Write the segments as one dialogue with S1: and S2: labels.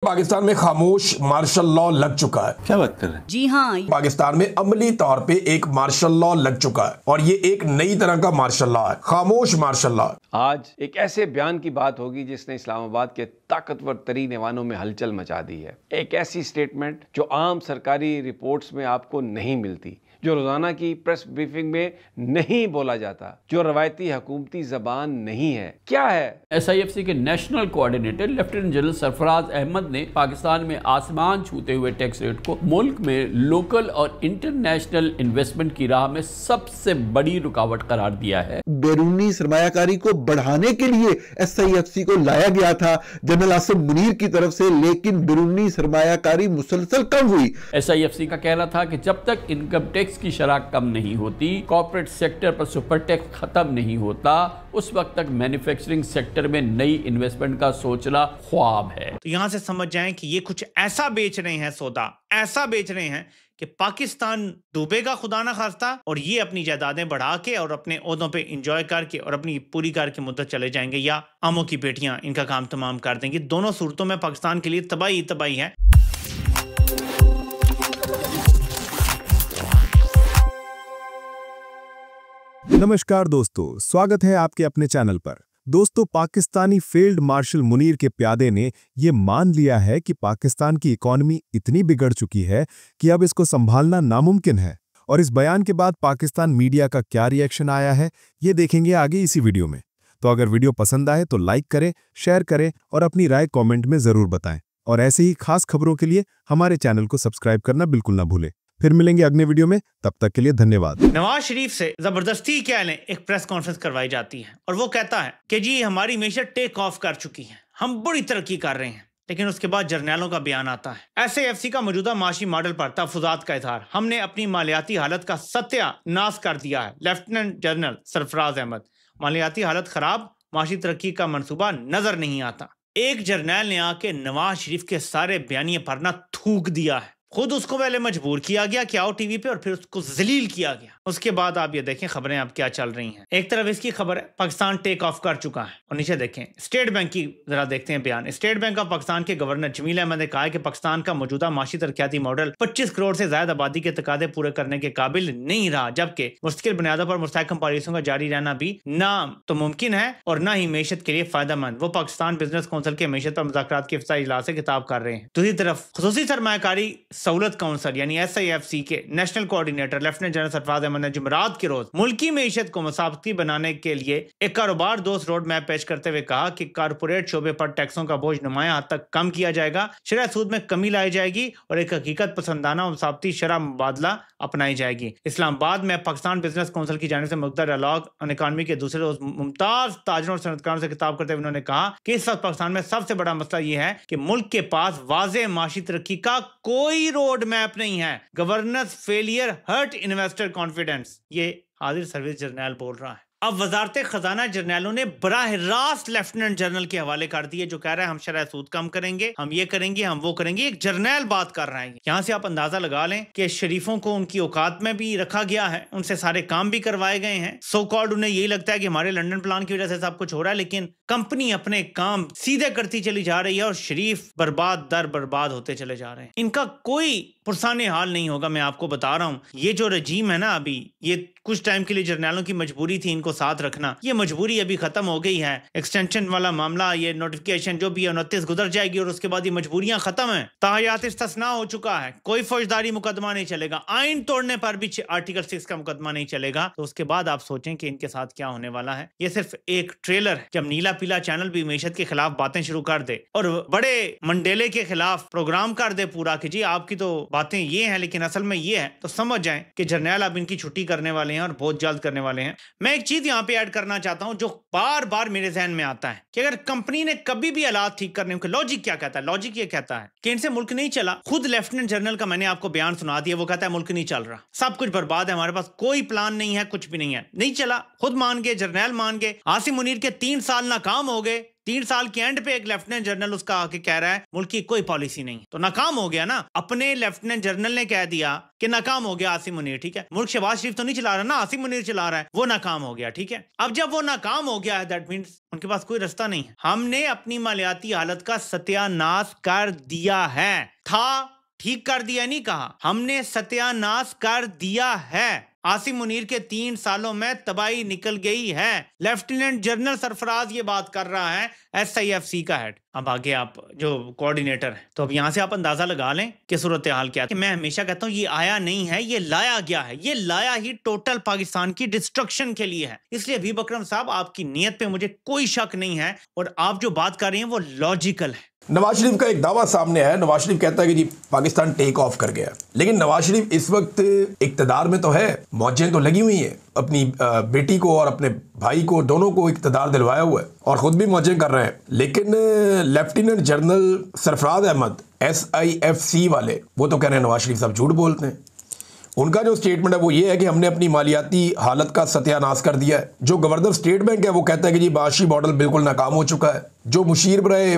S1: पाकिस्तान में खामोश martial law लग चुका है।
S2: क्या बात कर रहे हैं?
S3: जी हाँ,
S1: पाकिस्तान में अमली तौर पे एक मार्शल लॉ लग चुका है और ये एक नई तरह का मार्शल लॉ है, खामोश मार्शल लॉ।
S2: आज एक ऐसे बयान की बात होगी जिसने इस्लामाबाद के ताकतवर तरीन ऐवानों में हलचल मचा दी है। एक ऐसी स्टेटमेंट जो आम सरकारी रिपोर्ट्स में आपको नहीं मिलती, जो रोजाना की प्रेस ब्रीफिंग में नहीं बोला जाता, जो रवायती हुकूमती जबान नहीं है। क्या है?
S4: SIFC के national coordinator lieutenant general Sarfaraz Ahmed ने पाकिस्तान में आसमान छूते हुए टैक्स रेट को मुल्क में लोकल और इंटरनेशनल इन्वेस्टमेंट की राह में सबसे बड़ी रुकावट करार दिया है।
S5: बैरूनी सरमायाकारी को बढ़ाने के लिए SIFC को लाया गया था जनरल आसिम मुनीर की तरफ से, लेकिन बैरूनी सरमायाकारी मुसलसल कम हुई।
S4: SIFC का कहना था कि जब तक इनकम टैक्स की शरह कम नहीं होती, कॉर्पोरेट सेक्टर पर सुपर टैक्स खत्म नहीं होता, उस वक्त तक मैन्युफैक्चरिंग सेक्टर में नई इन्वेस्टमेंट का सोचना ख्वाब है।
S6: तो यहां से समझ जाएं कि ये कुछ ऐसा बेच रहे हैं, सौदा ऐसा बेच रहे हैं कि पाकिस्तान डूबेगा खुदा ना खास्ता, और ये अपनी जायदादें बढ़ा के और अपने ओहदों पे इंजॉय करके और अपनी पूरी करके मुद्दत चले जाएंगे, या आमों की बेटियां इनका काम तमाम कर देंगी। दोनों सूरतों में पाकिस्तान के लिए तबाही तबाही है।
S7: नमस्कार दोस्तों, स्वागत है आपके अपने चैनल पर। दोस्तों, पाकिस्तानी फील्ड मार्शल मुनीर के प्यादे ने ये मान लिया है कि पाकिस्तान की इकॉनमी इतनी बिगड़ चुकी है कि अब इसको संभालना नामुमकिन है। और इस बयान के बाद पाकिस्तान मीडिया का क्या रिएक्शन आया है, ये देखेंगे आगे इसी वीडियो में। तो अगर वीडियो पसंद आए तो लाइक करें, शेयर करें और अपनी राय कॉमेंट में जरूर बताएं। और ऐसे ही खास खबरों के लिए हमारे चैनल को सब्सक्राइब करना बिल्कुल ना भूलें। फिर मिलेंगे अगले वीडियो में, तब तक के लिए धन्यवाद।
S6: नवाज शरीफ से जबरदस्ती कह लें एक प्रेस कॉन्फ्रेंस करवाई जाती है और वो कहता है कि जी हमारी मीशत टेक ऑफ कर चुकी है, हम बड़ी तरक्की कर रहे हैं। लेकिन उसके बाद जर्नैलों का बयान आता है। SIFC का मौजूदा माशी मॉडल पर तहफुजात का इजहार, हमने अपनी मालियाती हालत का सत्यानाश कर दिया है। लेफ्टिनेंट जनरल सरफराज अहमद, मालियाती हालत खराब, माशी तरक्की का मंसूबा नजर नहीं आता। एक जर्नैल ने आके नवाज शरीफ के सारे बयानिए पर ना थूक दिया है। खुद उसको पहले मजबूर किया गया कि आओ टीवी पे, और फिर उसको जलील किया गया। उसके बाद आप ये देखें खबरें अब क्या चल रही हैं। एक तरफ इसकी खबर है पाकिस्तान टेक ऑफ कर चुका है, और नीचे देखें स्टेट बैंक की जरा देखते हैं बयान। स्टेट बैंक ऑफ पाकिस्तान के गवर्नर जमील अहमद ने कहा है कि पाकिस्तान का मौजूदा माशी तरक्याती मॉडल 25 करोड़ से ज्यादा आबादी के तकादे पूरे करने के काबिल नहीं रहा, जबकि मुस्तकिल बुनियादों पर मुस्तहकम पॉलिसियों का जारी रहना भी ना तो मुमकिन है और ना ही मीशत के लिए फायदेमंद। वो पाकिस्तान बिजनेस काउंसिल के मीशत पर मुज़ाकरात के इफ्ताही इजलास से खिताब कर रहे हैं। दूसरी तरफ खुसूसी सरमायाकारी सहूलत काउंसिल यानी SIFC के national coordinator lieutenant general Sarfaraz Ahmed ने जुमेरात के रोज मुल्की मीशत को मसाबती बनाने के लिए एक कारोबार दोस्त रोड मैप पेश करते हुए कहा कि कारपोरेट शोबे पर टैक्सों का बोझ नुमाया हद तक कम किया जाएगा, शरह सूद में कमी लाई जाएगी और एक हकीकत पसंदाना और मसाबती शरह मुबादला अपनाई जाएगी। इस्लामाबाद में पाकिस्तान बिजनेस काउंसिल की जानिब से मुख्तर डायलॉग ऑन इकॉनमी के दूसरे रोज मुमताज ताजरों और सनतकारों से खिताब करते हुए उन्होंने कहा कि इस वक्त पाकिस्तान में सबसे बड़ा मसला यह है कि मुल्क के पास वाज़ेह माशी तरक्की का कोई रोड मैप नहीं है। Governance failure hurt investor confidence, ये हाजिर सर्विस जर्नैल बोल रहा है। अब वजारत खजाना जर्नैलों ने बराह रास्त लेफ्टिनेंट जनरल के हवाले कर दिए, जो कह रहा है हम शरह सूद कम करेंगे, हम ये करेंगे, हम वो करेंगे। एक जर्नैल बात कर रहे हैं। यहाँ से आप अंदाजा लगा लें कि शरीफों को उनकी औकात में भी रखा गया है, उनसे सारे काम भी करवाए गए हैं। सो कॉल्ड उन्हें यही लगता है कि हमारे लंदन प्लान की वजह से सब कुछ हो रहा है, लेकिन कंपनी अपने काम सीधे करती चली जा रही है और शरीफ बर्बाद दर बर्बाद होते चले जा रहे हैं। इनका कोई पुरसाने हाल नहीं होगा। मैं आपको बता रहा हूँ, ये जो रजीम है ना, अभी ये कुछ टाइम के लिए जर्नैलों की मजबूरी थी इनको साथ रखना, ये मजबूरी अभी खत्म हो गई है। एक्सटेंशन वाला मामला, ये नोटिफिकेशन जो भी है 29 गुजर जाएगी और उसके बाद ये मजबूरियां खत्म है। ताहयात इस्तिस्ना हो चुका है, कोई फौजदारी मुकदमा नहीं चलेगा, आइन तोड़ने पर भी आर्टिकल 6 का मुकदमा नहीं चलेगा। तो उसके बाद आप सोचें कि इनके साथ क्या होने वाला है। ये सिर्फ एक ट्रेलर है। जब नीला पीला चैनल भी मीशत के खिलाफ बातें शुरू कर दे और बड़े मंडेले के खिलाफ प्रोग्राम कर दे पूरा कि जी आपकी तो बातें ये हैं लेकिन असल में ये है, तो समझ जाएं कि जर्नैल अब इनकी छुट्टी करने वाले हैं और बहुत जल्द करने वाले हैं। मैं एक चीज यहाँ पे ऐड करना चाहता हूँ जो बार बार मेरे जहन में आता है कि अगर कंपनी ने कभी भी हालात ठीक करने के, लॉजिक क्या कहता है? लॉजिक ये कहता है कि इनसे मुल्क नहीं चला। खुद लेफ्टिनेंट जनरल का मैंने आपको बयान सुना दिया, वो कहता है मुल्क नहीं चल रहा, सब कुछ बर्बाद है, हमारे पास कोई प्लान नहीं है, कुछ भी नहीं है, नहीं चला। खुद मान गए, जर्नैल मान गए। आसिम मुनीर के 3 साल नाकाम हो गए, 3 साल के एंड पे एक लेफ्टिनेंट जनरल उसका आके कह रहा है मुल्क की कोई पॉलिसी नहीं, तो नाकाम हो गया ना। अपने लेफ्टिनेंट जनरल ने कह दिया कि नाकाम हो गया आसिम मुनीर, ठीक है। मुल्क शहबाज शरीफ तो नहीं चला रहा ना, आसिम मुनीर चला रहा है, वो नाकाम हो गया, ठीक है। अब जब वो नाकाम हो गया है, दैट मीन्स उनके पास कोई रास्ता नहीं है। हमने अपनी मालियाती हालत का सत्यानाश कर दिया है, था ठीक कर दिया नहीं कहा, हमने सत्यानाश कर दिया है। आसिम मुनीर के 3 सालों में तबाही निकल गई है। लेफ्टिनेंट जनरल सरफराज ये बात कर रहा है, SIFC का हेड। अब आगे आप जो कोऑर्डिनेटर है, तो अब यहाँ से आप अंदाजा लगा लें कि सूरत हाल क्या है। मैं हमेशा कहता हूँ ये आया नहीं है, ये लाया गया है। ये लाया ही टोटल पाकिस्तान की डिस्ट्रक्शन के लिए है। इसलिए हबीब अकरम साहब, आपकी नीयत पे मुझे कोई शक नहीं है और आप जो बात कर रही हैं वो लॉजिकल है।
S1: नवाज शरीफ का एक दावा सामने है। नवाज शरीफ कहता है कि जी पाकिस्तान टेक ऑफ कर गया, लेकिन नवाज शरीफ इस वक्त इक्तदार में तो है, मौजें तो लगी हुई हैं, अपनी बेटी को और अपने भाई को दोनों को इक्तदार दिलवाया हुआ है और खुद भी मौजें कर रहे हैं। लेकिन lieutenant general Sarfaraz Ahmed SIFC वाले वो तो कह रहे हैं नवाज शरीफ साहब झूठ बोलते हैं। उनका जो स्टेटमेंट है वो ये है कि हमने अपनी मालियाती हालत का सत्यानाश कर दिया है। जो गवर्नर स्टेट बैंक है वो कहता है कि जी माशी मॉडल बिल्कुल नाकाम हो चुका है। जो मुशीर बराए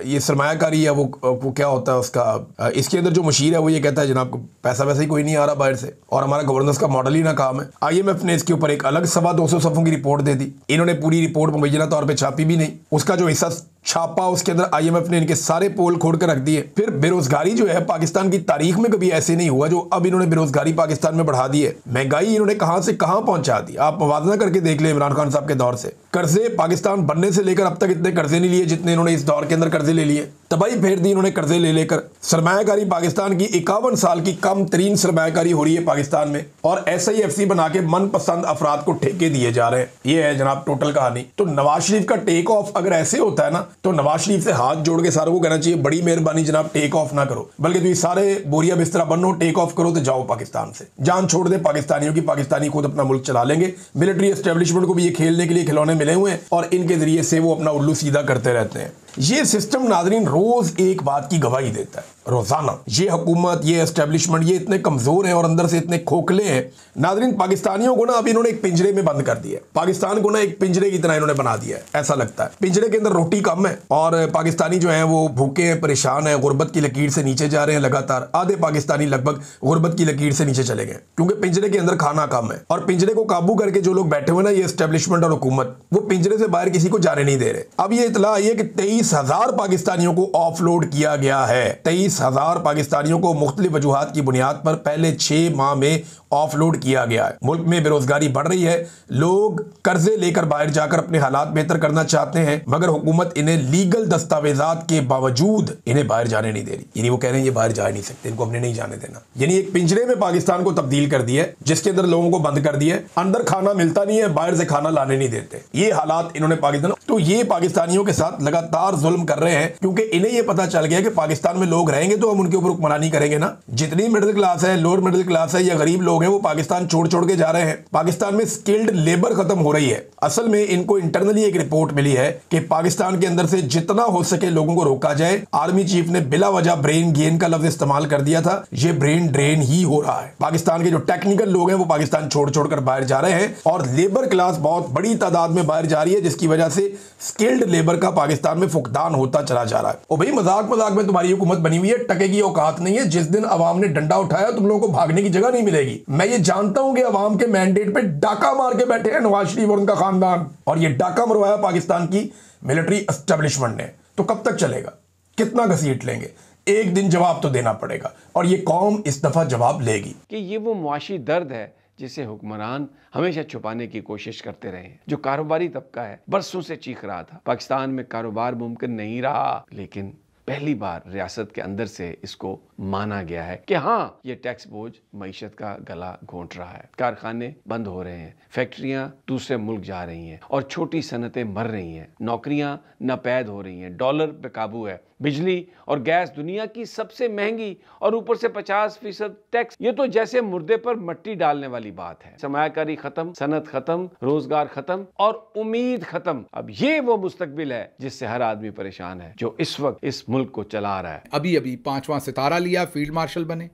S1: ये सरमायाकारी है वो क्या होता है उसका, इसके अंदर जो मुशीर है वो ये कहता है जनाब पैसा वैसे ही कोई नहीं आ रहा बाहर से और हमारा गवर्नेंस का मॉडल ही नाकाम है। IMF ने इसके ऊपर एक अलग 225 सफ़ों की रिपोर्ट दे दी। इन्होंने पूरी रिपोर्ट मुबैना तौर पर छापी भी नहीं, उसका जो हिस्सा छापा उसके अंदर IMF ने इनके सारे पोल खोल कर रख दिए। फिर बेरोजगारी जो है पाकिस्तान की तारीख में कभी ऐसे नहीं हुआ जो अब इन्होंने बेरोजगारी पाकिस्तान में बढ़ा दी है। महंगाई इन्होंने कहां से कहां पहुंचा दी, आप मुवाजना करके देख ले इमरान खान साहब के दौर से। कर्जे पाकिस्तान बनने से लेकर अब तक इतने कर्जे नहीं लिए जितने इन्होंने इस दौर के अंदर कर्जे ले लिए। तबाही फेर दी इन्होंने कर्जे ले लेकर। सरमायाकारी पाकिस्तान की 51 साल की कम तरीन सरमायाकारी हो रही है पाकिस्तान में और SIFC बना के मनपसंद अफराद को ठेके दिए जा रहे हैं। ये है जनाब टोटल कहानी। तो नवाज शरीफ का टेक ऑफ अगर ऐसे होता है ना तो नवाज शरीफ से हाथ जोड़ के सारों को कहना चाहिए बड़ी मेहरबानी जनाब टेक ऑफ ना करो, बल्कि तुम सारे बोरिया बिस्तरा बनो, टेक ऑफ करो तो जाओ पाकिस्तान से, जान छोड़ दे पाकिस्तानियों की। पाकिस्तानी खुद अपना मुल्क चला लेंगे। मिलिट्री एस्टेब्लिशमेंट को भी ये खेलने के लिए खिलौने मिले हुए हैं और इनके जरिए से वो अपना उल्लू सीधा करते रहते हैं। ये सिस्टम नाजरीन रोज एक बात की गवाही देता है, रोजाना। ये हुकूमत, ये एस्टेब्लिशमेंट, ये इतने कमजोर हैं और अंदर से इतने खोखले हैं नाजरीन। पाकिस्तानियों को ना अब इन्होंने एक पिंजरे में बंद कर दिया है। पाकिस्तान को ना एक पिंजरे की तरह इन्होंने बना दिया है, ऐसा लगता है। पिंजरे के अंदर रोटी कम है और पाकिस्तानी जो है वो भूखे हैं, परेशान है, गुर्बत की लकीर से नीचे जा रहे हैं लगातार। आधे पाकिस्तानी लगभग गुर्बत की लकीर से नीचे चले गए क्योंकि पिंजरे के अंदर खाना कम है। और पिंजरे को काबू करके जो लोग बैठे हुए ना, ये एस्टेब्लिशमेंट और हुकूमत, वो पिंजरे से बाहर किसी को जाने नहीं दे रहे। अब ये इतला आई है कि 23,000 पाकिस्तानियों को ऑफलोड किया गया है। 23,000 पाकिस्तानियों को मुख्तलिफ वजूहात की बुनियाद पर पहले 6 माह में ऑफलोड किया गया है। मुल्क में बेरोजगारी बढ़ रही है, लोग कर्जे लेकर बाहर जाकर अपने हालात बेहतर करना चाहते हैं, मगर हुकूमत इन्हें लीगल दस्तावेजात के बावजूद इन्हें बाहर जाने नहीं दे रही। यानी वो कह रहे हैं ये बाहर जा नहीं सकते, इनको हमने नहीं जाने देना। यानी एक पिंजरे में पाकिस्तान को तब्दील कर दिया है जिसके अंदर लोगों को बंद कर दिया है, अंदर खाना मिलता नहीं है, बाहर से खाना लाने नहीं देते। ये हालात इन्होंने पाकिस्तान, तो ये पाकिस्तानियों के साथ लगातार जुल्म कर रहे हैं क्योंकि इन्हें ये पता चल गया कि पाकिस्तान में लोग रहेंगे तो हम उनके ऊपर हुक्मरानी करेंगे ना। जितनी मिडिल क्लास है, लोअर मिडिल क्लास है या गरीब लोग हैं, वो पाकिस्तान छोड़ छोड़ के जा रहे हैं। पाकिस्तान में स्किल्ड लेबर खत्म हो रही है। असल में इनको इंटरनली एक रिपोर्ट मिली है कि पाकिस्तान के अंदर से जितना हो सके लोगों को रोका जाए। आर्मी चीफ ने बिला वजह ब्रेन गेन का लफ्ज इस्तेमाल कर दिया था। ये ब्रेन ड्रेन ही हो रहा है। पाकिस्तान के जो टेक्निकल लोग हैं वो पाकिस्तान छोड़ छोड़ कर बाहर जा रहे हैं और लेबर क्लास बहुत बड़ी तादाद में बाहर जा रही है, जिसकी वजह से स्किल्ड लेबर का पाकिस्तान में फुकदान होता चला जा रहा है। और भाई मजाक मजाक में तुम्हारी हुकूमत बनी हुई है, टके की औकात नहीं है। जिस दिन अवाम ने डंडा उठाया तुम लोगों को भागने की जगह नहीं मिलेगी। मैं ये जानता हूं कि अवाम के मैंडेट पे डाका मार के बैठे हैं नवाज शरीफ और उनका खानदान, और ये डाका मरवाया पाकिस्तान की मिलिट्री एस्टेब्लिशमेंट ने। तो कब तक चलेगा, कितना घसीट लेंगे? एक दिन जवाब तो देना पड़ेगा और ये कौम इस दफा जवाब लेगी।
S2: कि ये वो मुआशी दर्द है जिसे हुक्मरान हमेशा छुपाने की कोशिश करते रहे हैं। जो कारोबारी तबका है बरसों से चीख रहा था पाकिस्तान में कारोबार मुमकिन नहीं रहा, लेकिन पहली बार रियासत के अंदर से इसको माना गया है कि हाँ, ये टैक्स बोझ मईशत का गला घोंट रहा है। कारखाने बंद हो रहे हैं, फैक्ट्रियां दूसरे मुल्क जा रही हैं और छोटी सनतें मर रही हैं, नौकरियां नापैद हो रही हैं, डॉलर पे काबू है, बिजली और गैस दुनिया की सबसे महंगी और ऊपर से 50% टैक्स। ये तो जैसे मुर्दे पर मट्टी डालने वाली बात है। सरमायाकारी खत्म, सनत खत्म, रोजगार खत्म और उम्मीद खत्म। अब ये वो मुस्तकबिल है जिससे हर आदमी परेशान है जो इस वक्त इस मुल्क को चला रहा है।
S3: अभी 5वां सितारा लिया, फील्ड मार्शल बने।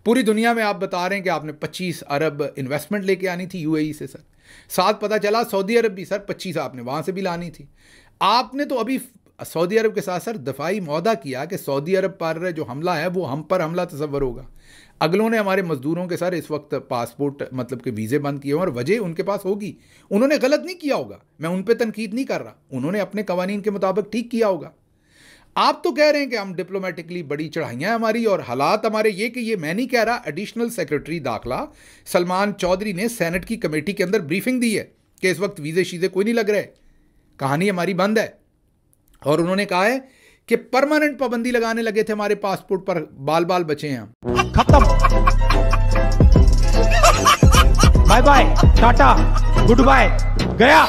S3: पूरी दुनिया में आप बता रहे हैं कि आपने 25 अरब इन्वेस्टमेंट लेके आनी थी UAE से सर। साथ पता चला सऊदी अरब भी सर 25 आपने वहां से भी लानी थी। आपने तो अभी सऊदी अरब के साथ साथ दफाई मौदा किया कि सऊदी अरब पर जो हमला है वो हम पर हमला तस्वर होगा। अगलों ने हमारे मजदूरों के साथ इस वक्त पासपोर्ट मतलब कि वीज़े बंद किए और वजह उनके पास होगी। उन्होंने गलत नहीं किया होगा, मैं उन पर तनकीद नहीं कर रहा, उन्होंने अपने कवानीन के मुताबिक ठीक किया होगा। आप तो कह रहे हैं कि हम डिप्लोमेटिकली बड़ी चढ़ाइयाँ हमारी और हालात हमारे ये कि ये मैं नहीं कह रहा, एडिशनल सेक्रेटरी दाखिला सलमान चौधरी ने सेनेट की कमेटी के अंदर ब्रीफिंग दी है कि इस वक्त वीज़े शीज़े कोई नहीं लग रहे, कहानी हमारी बंद है। और उन्होंने कहा है कि परमानेंट पाबंदी लगाने लगे थे हमारे पासपोर्ट पर, बाल बाल बचे हैं हम।
S8: खत्म, bye bye, tata, goodbye, गया।